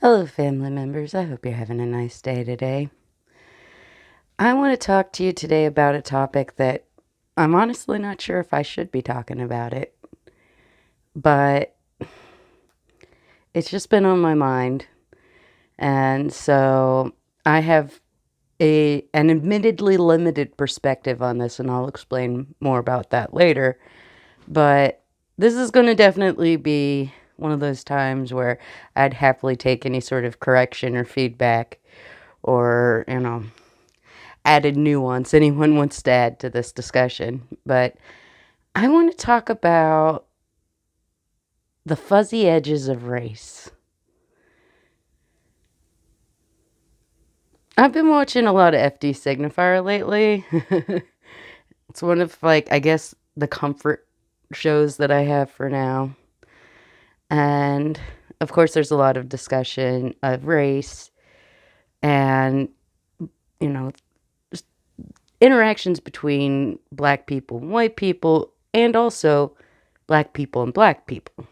Hello, family members. I hope you're having a nice day today. I want to talk to you today about a topic that I'm honestly not sure if I should be talking about it, but it's just been on my mind. And so I have an admittedly limited perspective on this, and I'll explain more about that later. But this is going to definitely be one of those times where I'd happily take any sort of correction or feedback or, added nuance anyone wants to add to this discussion. But I want to talk about the fuzzy edges of race. I've been watching a lot of FD Signifier lately. It's one of, I guess, the comfort shows that I have for now. And of course, there's a lot of discussion of race and, you know, interactions between black people and white people, and also black people and black people.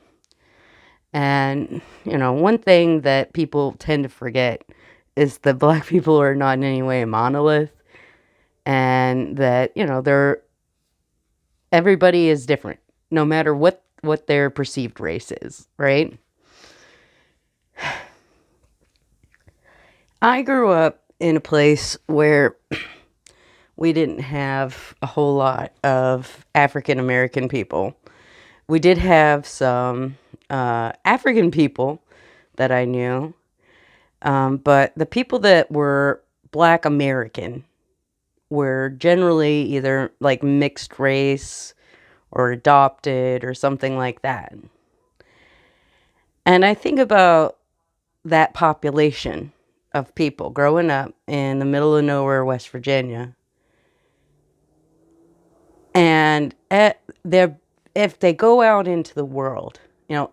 And, one thing that people tend to forget is that black people are not in any way a monolith, and that, everybody is different, no matter what their perceived race is, right? I grew up in a place where we didn't have a whole lot of African American people. We did have some African people that I knew, but the people that were Black American were generally either like mixed race or adopted or something like that. And I think about that population of people growing up in the middle of nowhere, West Virginia. And if they go out into the world, in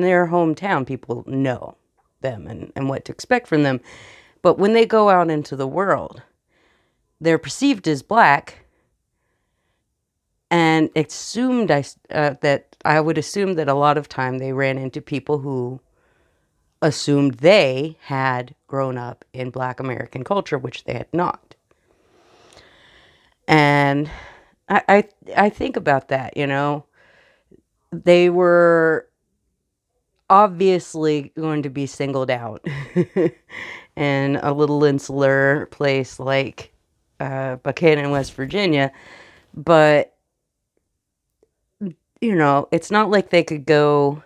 their hometown, people know them and what to expect from them. But when they go out into the world, they're perceived as black, and that I would assume that a lot of time they ran into people who assumed they had grown up in Black American culture, which they had not. And I think about that. They were obviously going to be singled out in a little insular place like Buchanan, West Virginia. But, it's not like they could go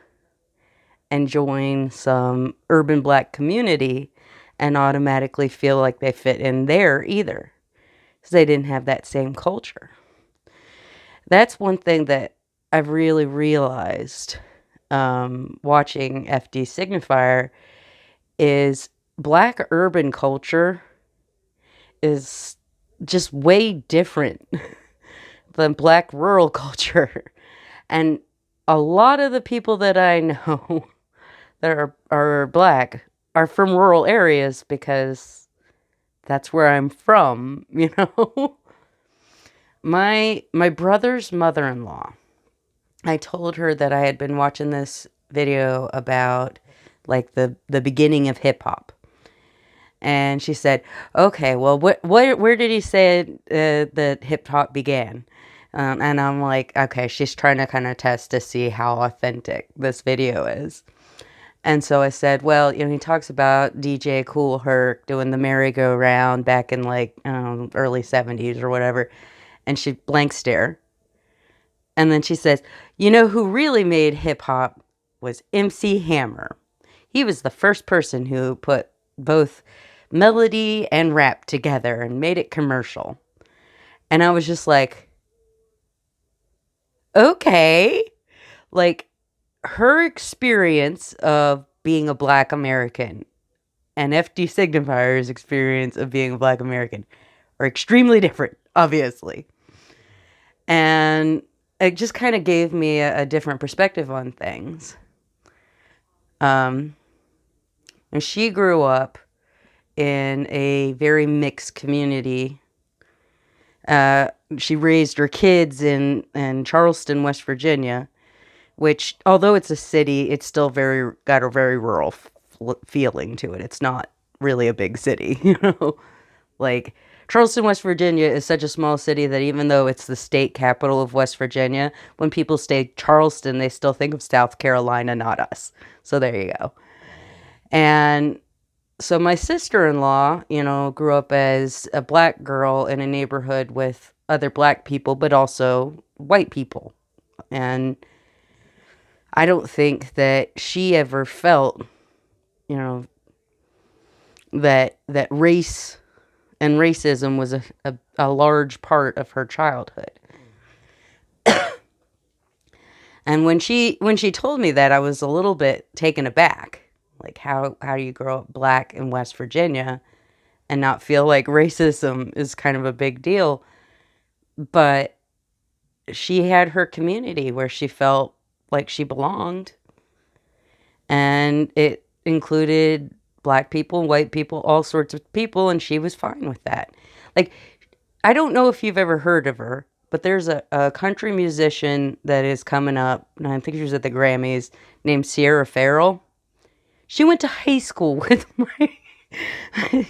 and join some urban black community and automatically feel like they fit in there either, because they didn't have that same culture. That's one thing that I've really realized watching FD Signifier is black urban culture is just way different than black rural culture. And a lot of the people that I know that are black are from rural areas because that's where I'm from, My brother's mother-in-law, I told her that I had been watching this video about like the beginning of hip hop. And she said, "Okay, well, where did he say that hip hop began?" And I'm like, "Okay, she's trying to kind of test to see how authentic this video is." And so I said, "Well, he talks about DJ Kool Herc doing the merry-go-round back in like early '70s or whatever." And she blank stare. And then she says, who really made hip hop was MC Hammer. He was the first person who put both melody and rap together and made it commercial." And I was just like, okay. Like, her experience of being a black American and FD Signifier's experience of being a black American are extremely different, obviously. And it just kind of gave me a different perspective on things. And she grew up in a very mixed community. She raised her kids in Charleston, West Virginia, which, although it's a city, it's still got a very rural feeling to it. It's not really a big city, you know? Like, Charleston, West Virginia is such a small city that even though it's the state capital of West Virginia, when people say Charleston, they still think of South Carolina, not us. So there you go. And so my sister-in-law, you know, grew up as a black girl in a neighborhood with other black people, but also white people. And I don't think that she ever felt, you know, that race and racism was a large part of her childhood. And when she told me that, I was a little bit taken aback. Like, how do you grow up black in West Virginia and not feel like racism is kind of a big deal? But she had her community where she felt like she belonged. And it included black people, white people, all sorts of people, and she was fine with that. Like, I don't know if you've ever heard of her, but there's a country musician that is coming up, and I think she was at the Grammys, named Sierra Farrell. She went to high school with my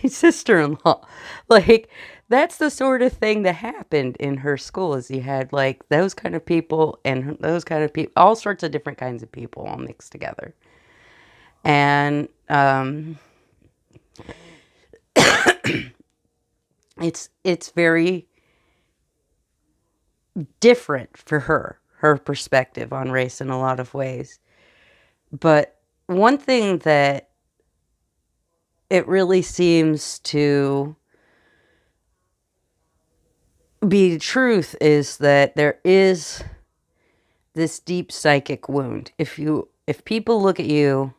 sister-in-law. Like, that's the sort of thing that happened in her school, is you had, like, those kind of people and those kind of people, all sorts of different kinds of people all mixed together. And it's very different for her perspective on race in a lot of ways. But one thing that it really seems to be truth is that there is this deep psychic wound. If people look at you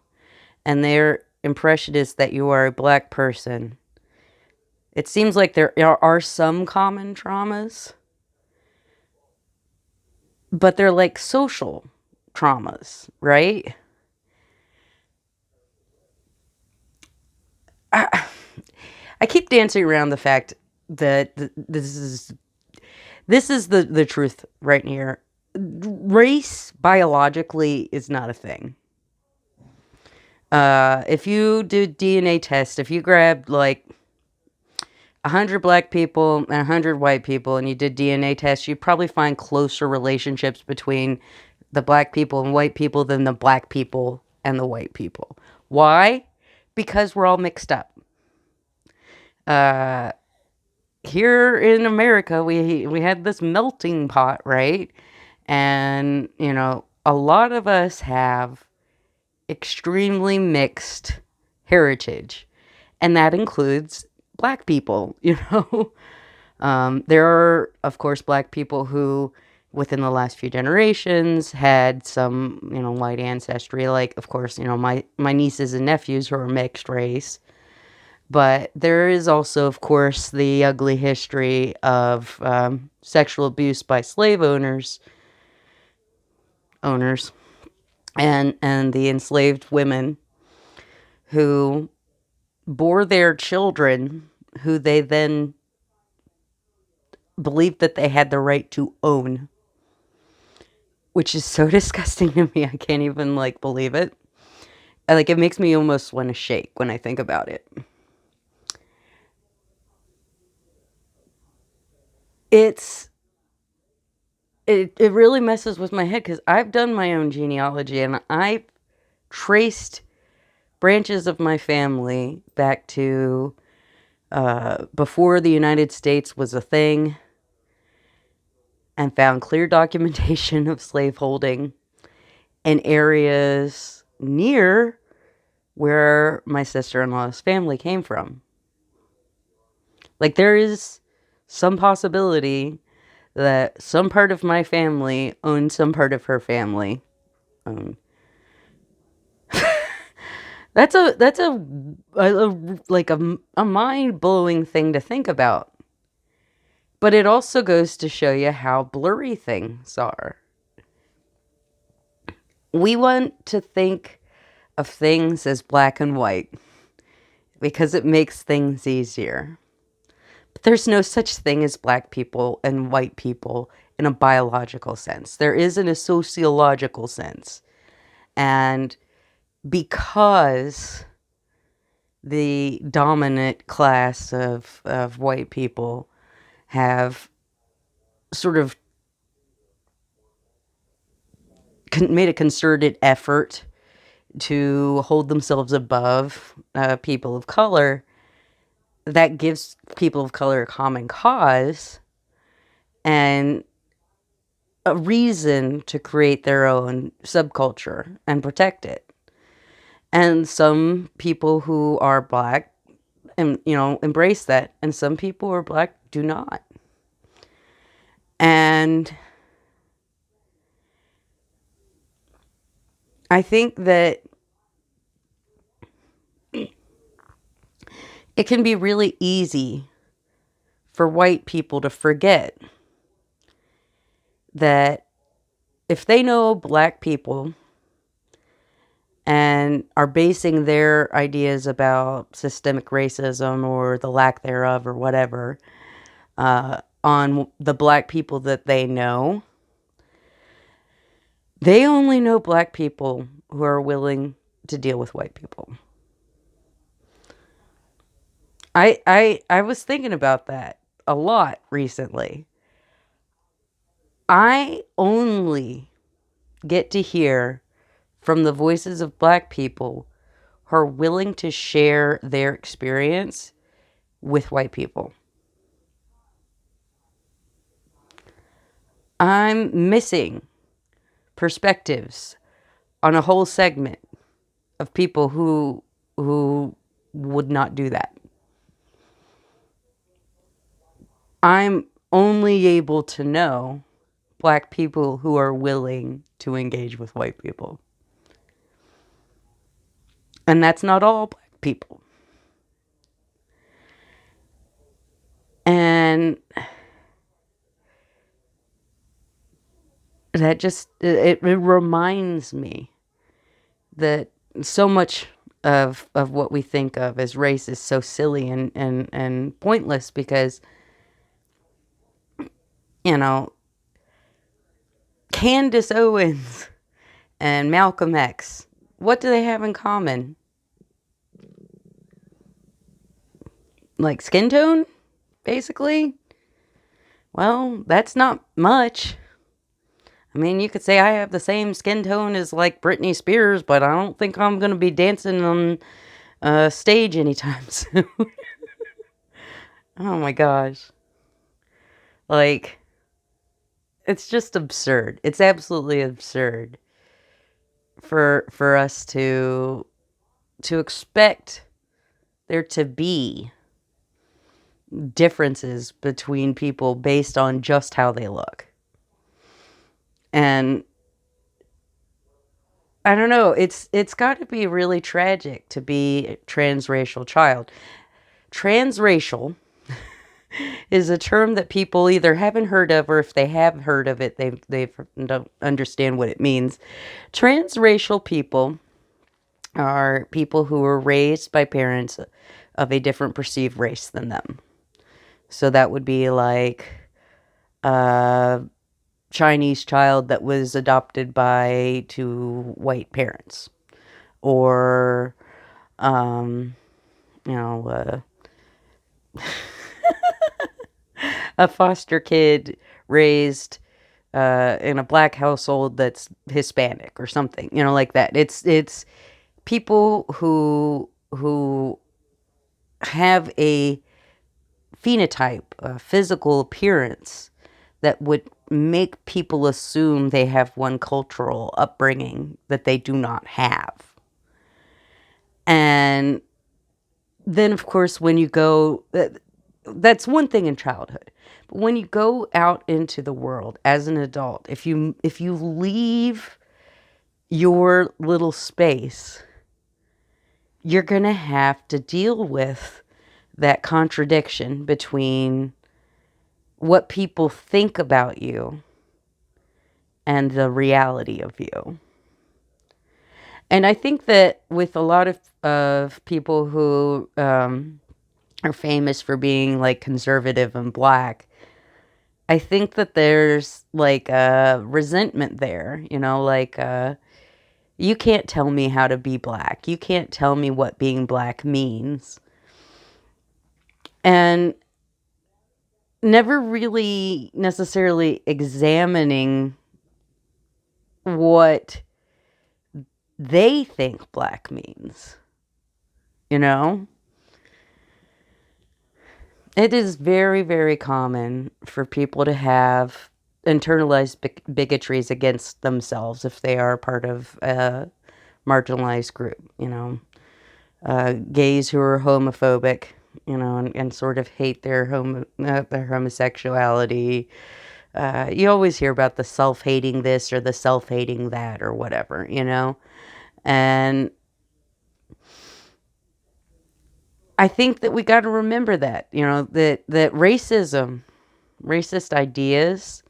and their impression is that you are a black person, it seems like there are some common traumas, but they're like social traumas, right? I keep dancing around the fact that this is the truth right here. Race biologically is not a thing. If you do DNA test, if you grabbed like 100 black people and 100 white people and you did DNA tests, you'd probably find closer relationships between the black people and white people than the black people and the white people. Why? Because we're all mixed up. Here in America, we had this melting pot, right? And, you know, a lot of us have extremely mixed heritage, and that includes black people, you know. There are, of course, black people who, within the last few generations, had some, you know, white ancestry. Like, of course, you know, my nieces and nephews who are mixed race. But there is also, of course, the ugly history of sexual abuse by slave owners, and the enslaved women who bore their children, who they then believed that they had the right to own, which is so disgusting to me. I can't even like believe it. Like, it makes me almost want to shake when I think about it. It's it really messes with my head because I've done my own genealogy and I've traced branches of my family back to before the United States was a thing, and found clear documentation of slaveholding in areas near where my sister-in-law's family came from. Like, there is some possibility that some part of my family owned some part of her family. That's a mind-blowing thing to think about. But it also goes to show you how blurry things are. We want to think of things as black and white because it makes things easier. But there's no such thing as black people and white people in a biological sense. There is in a sociological sense. And because the dominant class of white people have sort of made a concerted effort to hold themselves above people of color, that gives people of color a common cause and a reason to create their own subculture and protect it. And some people who are black and embrace that, and some people who are black do not. And I think that it can be really easy for white people to forget that if they know black people and are basing their ideas about systemic racism or the lack thereof or whatever on the black people that they know, they only know black people who are willing to deal with white people. I was thinking about that a lot recently. I only get to hear from the voices of black people who are willing to share their experience with white people. I'm missing perspectives on a whole segment of people who would not do that. I'm only able to know black people who are willing to engage with white people. And that's not all black people. And that just, it reminds me that so much of what we think of as race is so silly and pointless because, Candace Owens and Malcolm X, what do they have in common? Like skin tone, basically? Well, that's not much. I mean, you could say I have the same skin tone as like Britney Spears, but I don't think I'm going to be dancing on stage anytime soon. Oh my gosh. Like, it's just absurd. It's absolutely absurd for us to expect there to be differences between people based on just how they look. And I don't know, it's got to be really tragic to be a transracial child. Transracial is a term that people either haven't heard of, or if they have heard of it, they don't understand what it means. Transracial people are people who were raised by parents of a different perceived race than them. So that would be like a Chinese child that was adopted by two white parents, or you know, a foster kid raised in a black household that's Hispanic or something, like that. It's people who have a phenotype, a physical appearance that would make people assume they have one cultural upbringing that they do not have. And then, of course, when you go, that's one thing in childhood. But when you go out into the world as an adult, if you leave your little space, you're going to have to deal with that contradiction between what people think about you and the reality of you. And I think that with a lot of people who are famous for being like conservative and black, I think that there's like a resentment there, like You can't tell me how to be black. You can't tell me what being black means. And never really necessarily examining what they think black means. You know? It is very, very common for people to have internalized bigotries against themselves if they are part of a marginalized group, gays who are homophobic, and sort of hate their homosexuality. You always hear about the self-hating this or the self-hating that or whatever, and I think that we got to remember that, that racist ideas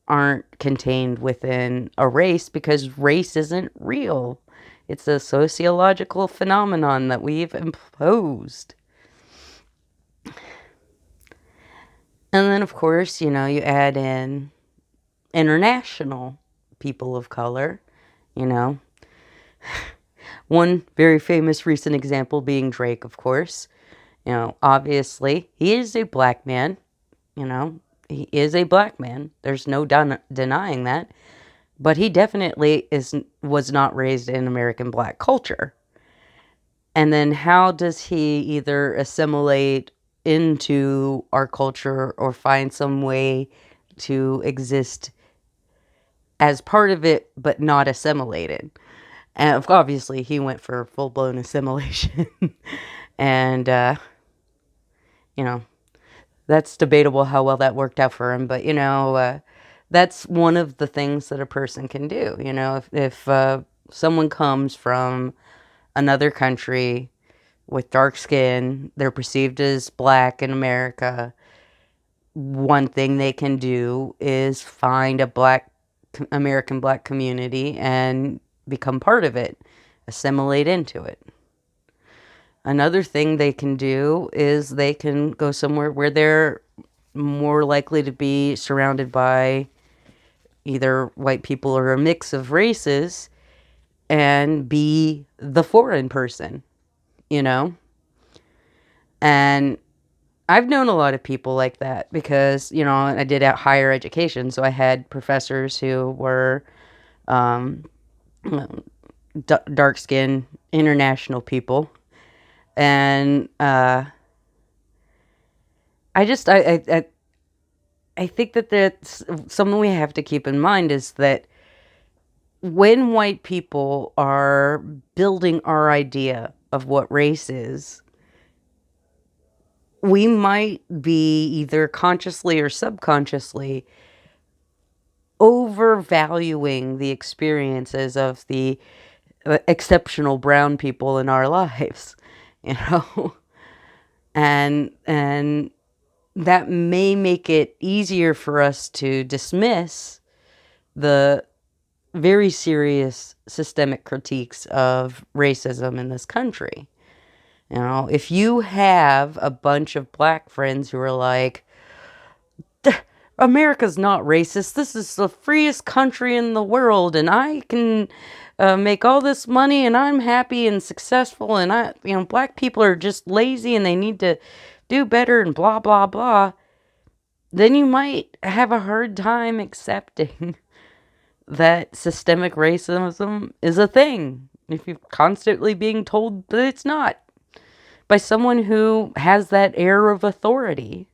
aren't contained within a race because race isn't real. It's a sociological phenomenon that we've imposed. And then, of course, you add in international people of color, you know. One very famous recent example being Drake, of course. Obviously, he is a black man, He is a black man. There's no denying that. But he definitely was not raised in American black culture. And then how does he either assimilate into our culture or find some way to exist as part of it, but not assimilated? And obviously, he went for full-blown assimilation. And, that's debatable how well that worked out for him. But, that's one of the things that a person can do. If someone comes from another country with dark skin, they're perceived as black in America, one thing they can do is find a American black community and become part of it, assimilate into it. Another thing they can do is they can go somewhere where they're more likely to be surrounded by either white people or a mix of races and be the foreign person, And I've known a lot of people like that because, I did higher education. So I had professors who were dark-skinned international people. And I think that that's something we have to keep in mind is that when white people are building our idea of what race is, we might be either consciously or subconsciously overvaluing the experiences of the exceptional brown people in our lives, and that may make it easier for us to dismiss the very serious systemic critiques of racism in this country. If you have a bunch of black friends who are like, America's not racist. This is the freest country in the world, and I can make all this money, and I'm happy and successful, and black people are just lazy, and they need to do better, and blah, blah, blah. Then you might have a hard time accepting that systemic racism is a thing if you're constantly being told that it's not by someone who has that air of authority.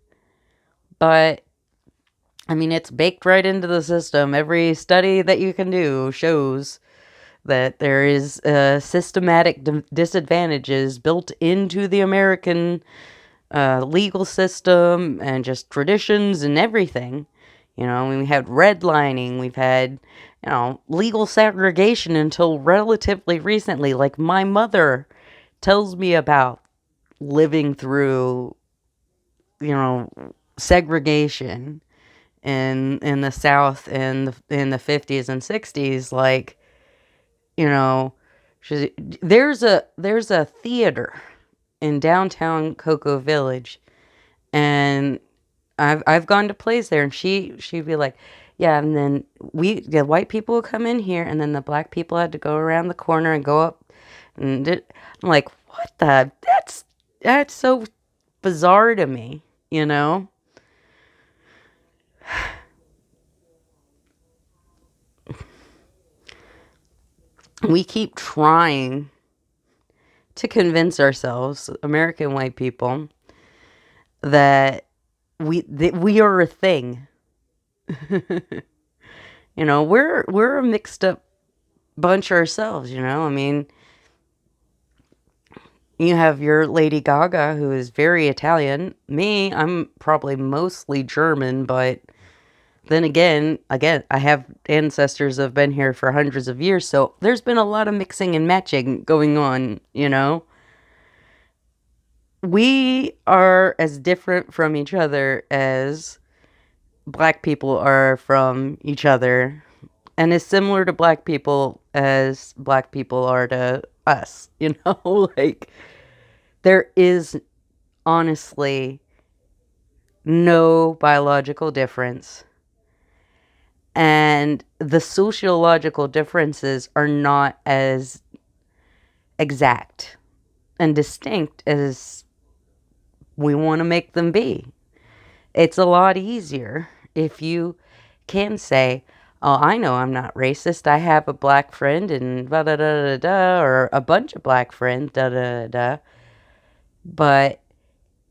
But it's baked right into the system. Every study that you can do shows that there is systematic disadvantages built into the American legal system and just traditions and everything. We had redlining, we've had, legal segregation until relatively recently. Like my mother tells me about living through, segregation in the South in the 50s and 60s. Like, there's a theater in downtown Cocoa Village, and I've gone to plays there, and she'd be like, Yeah, and then the white people would come in here, and then the black people had to go around the corner and go up. And I'm like, what the? That's so bizarre to me, you know? We keep trying to convince ourselves, American white people, that we are a thing. You know, we're a mixed up bunch ourselves, you know? I mean, you have your Lady Gaga, who is very Italian. Me, I'm probably mostly German, but then again, I have ancestors that have been here for hundreds of years, so there's been a lot of mixing and matching going on, you know? We are as different from each other as black people are from each other, and as similar to black people as black people are to us, you know? Like, there is honestly no biological difference. And the sociological differences are not as exact and distinct as we want to make them be. It's a lot easier if you can say, oh, I know I'm not racist. I have a black friend and da da da da da, or a bunch of black friends, da da da da. But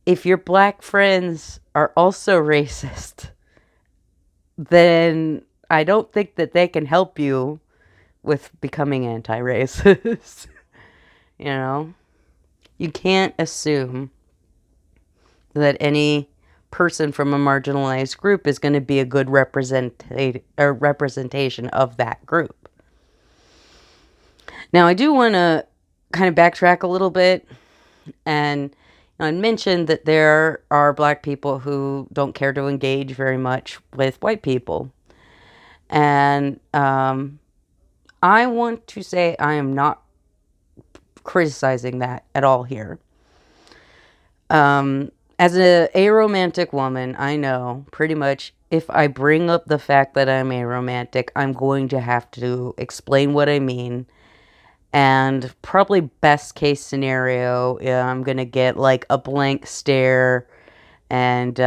if your black friends are also racist, then I don't think that they can help you with becoming anti-racist. You know, you can't assume that any person from a marginalized group is going to be a good representation of that group. Now, I do want to kind of backtrack a little bit and mention that there are black people who don't care to engage very much with white people. And I want to say I am not criticizing that at all here. As a aromantic woman, I know pretty much if I bring up the fact that I'm aromantic, I'm going to have to explain what I mean. And probably best case scenario, I'm going to get like a blank stare and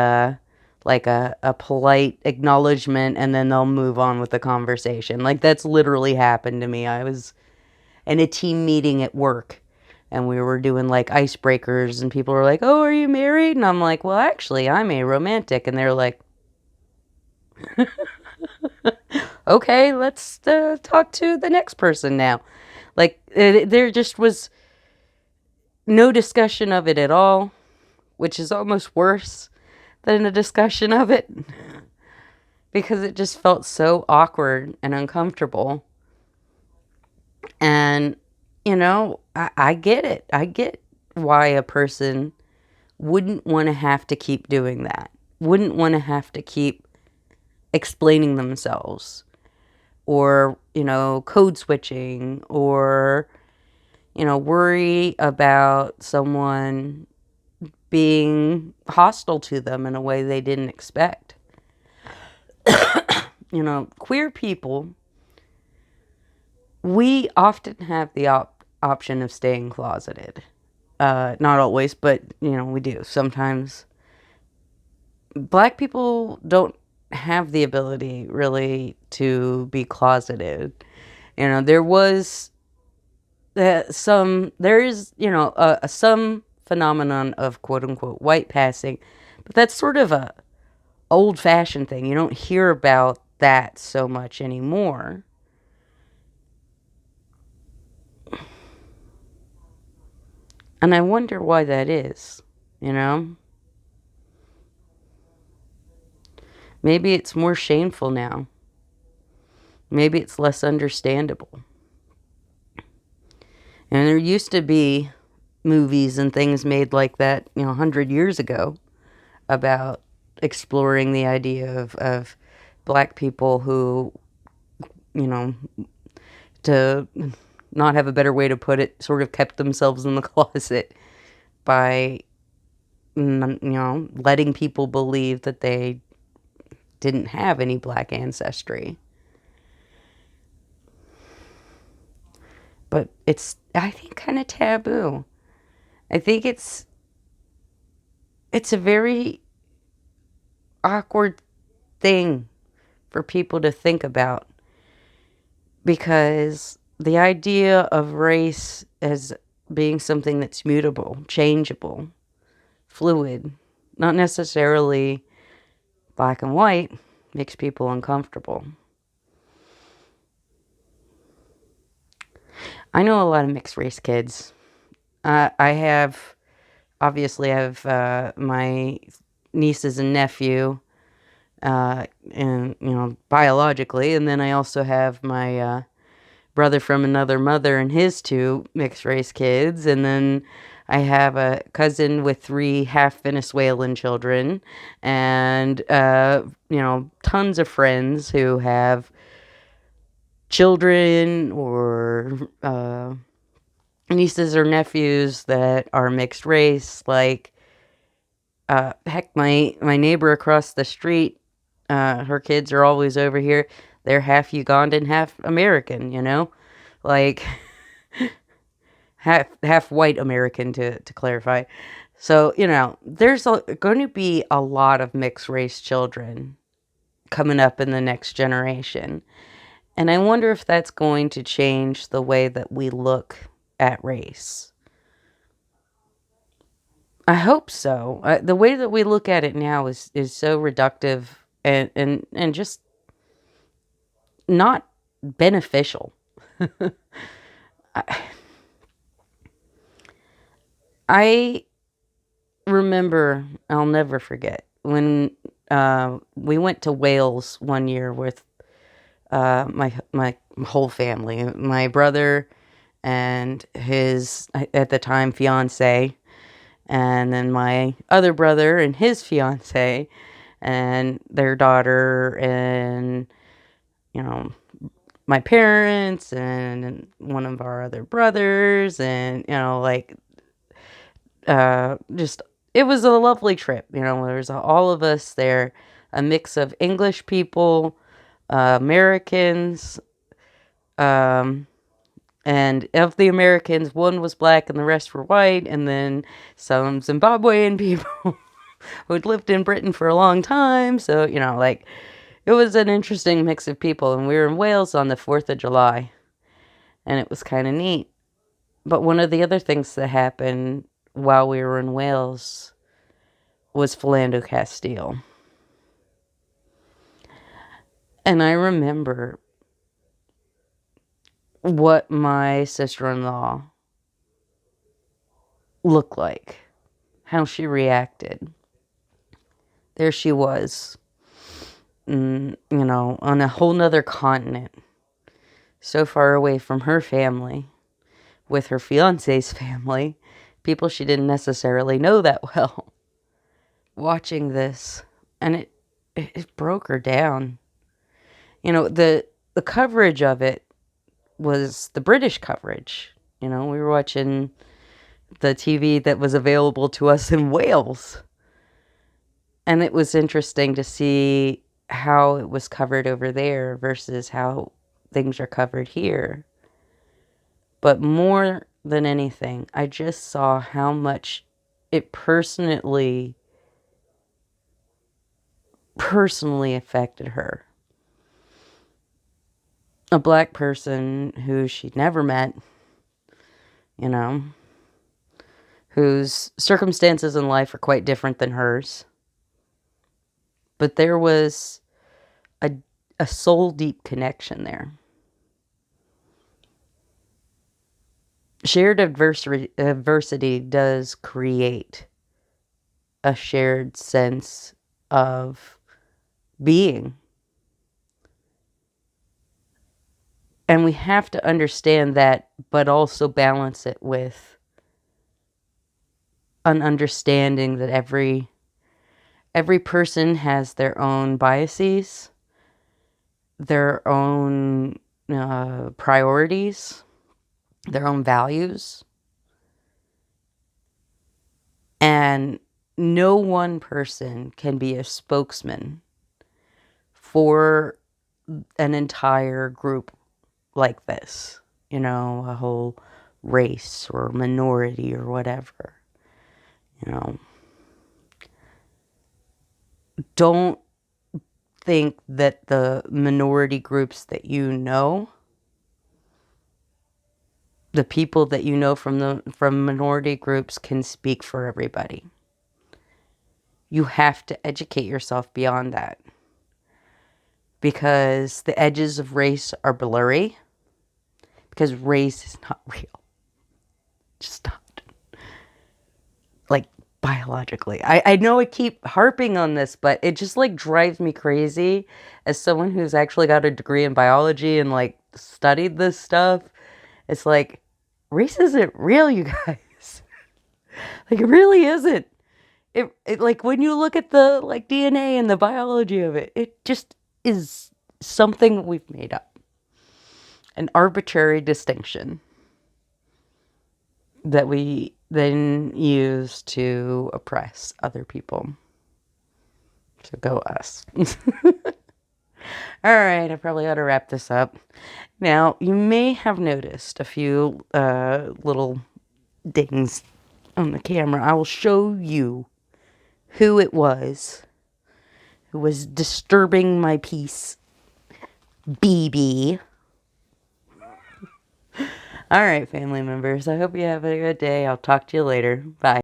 like a polite acknowledgement, and then they'll move on with the conversation. Like, that's literally happened to me. I was in a team meeting at work, and we were doing like icebreakers, and people were like, oh, are you married? And I'm like, well, actually, I'm aromantic. And they're like, okay, let's talk to the next person now. Like, there just was no discussion of it at all, which is almost worse than a discussion of it, because it just felt so awkward and uncomfortable. And, I get it. I get why a person wouldn't want to have to keep doing that, wouldn't want to have to keep explaining themselves, or, code switching, or, worry about someone being hostile to them in a way they didn't expect. Queer people, we often have the option of staying closeted. Not always, but, we do sometimes. Black people don't have the ability really to be closeted. There was there is, some phenomenon of quote unquote white passing, but that's sort of a old fashioned thing. You don't hear about that so much anymore. And I wonder why that is, you know? Maybe it's more shameful now. Maybe it's less understandable. And there used to be movies and things made like that, 100 years ago, about exploring the idea of black people who, to not have a better way to put it, sort of kept themselves in the closet by, letting people believe that they didn't have any black ancestry. But it's, I think, kind of taboo. I think it's a very awkward thing for people to think about, because the idea of race as being something that's mutable, changeable, fluid, not necessarily black and white, makes people uncomfortable. I know a lot of mixed race kids. Obviously, I have my nieces and nephew, and, biologically, and then I also have my brother from another mother and his two mixed race kids, and then I have a cousin with 3 half Venezuelan children, and tons of friends who have children or nieces or nephews that are mixed race. Like, heck, my neighbor across the street, her kids are always over here. They're half Ugandan, half American, like half white American, to clarify. So, there's going to be a lot of mixed race children coming up in the next generation. And I wonder if that's going to change the way that we look at race. I hope so. The way that we look at it now is so reductive and just not beneficial. I, I remember, I'll never forget, when we went to Wales one year with my whole family, my brother and his, at the time, fiance, and then my other brother and his fiance and their daughter, and my parents and one of our other brothers, and just, it was a lovely trip. There was all of us there, a mix of English people, Americans, and of the Americans, one was black and the rest were white, and then some Zimbabwean people who had lived in Britain for a long time. So, it was an interesting mix of people. And we were in Wales on the 4th of July, and it was kind of neat. But one of the other things that happened while we were in Wales was Philando Castile. And I remember what my sister-in-law looked like, how she reacted. There she was, on a whole nother continent, so far away from her family, with her fiance's family, people she didn't necessarily know that well, watching this, and it broke her down. The coverage of it was the British coverage. We were watching the TV that was available to us in Wales. And it was interesting to see how it was covered over there versus how things are covered here. But more than anything, I just saw how much it personally affected her. A black person who she'd never met, whose circumstances in life are quite different than hers. But there was a soul deep connection there. Shared adversity does create a shared sense of being. And we have to understand that, but also balance it with an understanding that every person has their own biases, their own priorities, their own values. And no one person can be a spokesman for an entire group like this, you know, a whole race or minority or whatever, you know. Don't think that the minority groups that you know, the people that you know from minority groups can speak for everybody. You have to educate yourself beyond that, because the edges of race are blurry, because race is not real. Just not. Like, biologically. I know I keep harping on this, but it just like drives me crazy as someone who's actually got a degree in biology and like studied this stuff. It's like, race isn't real, you guys. Like, it really isn't. It like, when you look at the like DNA and the biology of it, it just is something we've made up. An arbitrary distinction that we then use to oppress other people. So go us. All right, I probably ought to wrap this up. Now, you may have noticed a few little dings on the camera. I will show you who it was who was disturbing my peace. BB. All right, family members, I hope you have a good day. I'll talk to you later. Bye.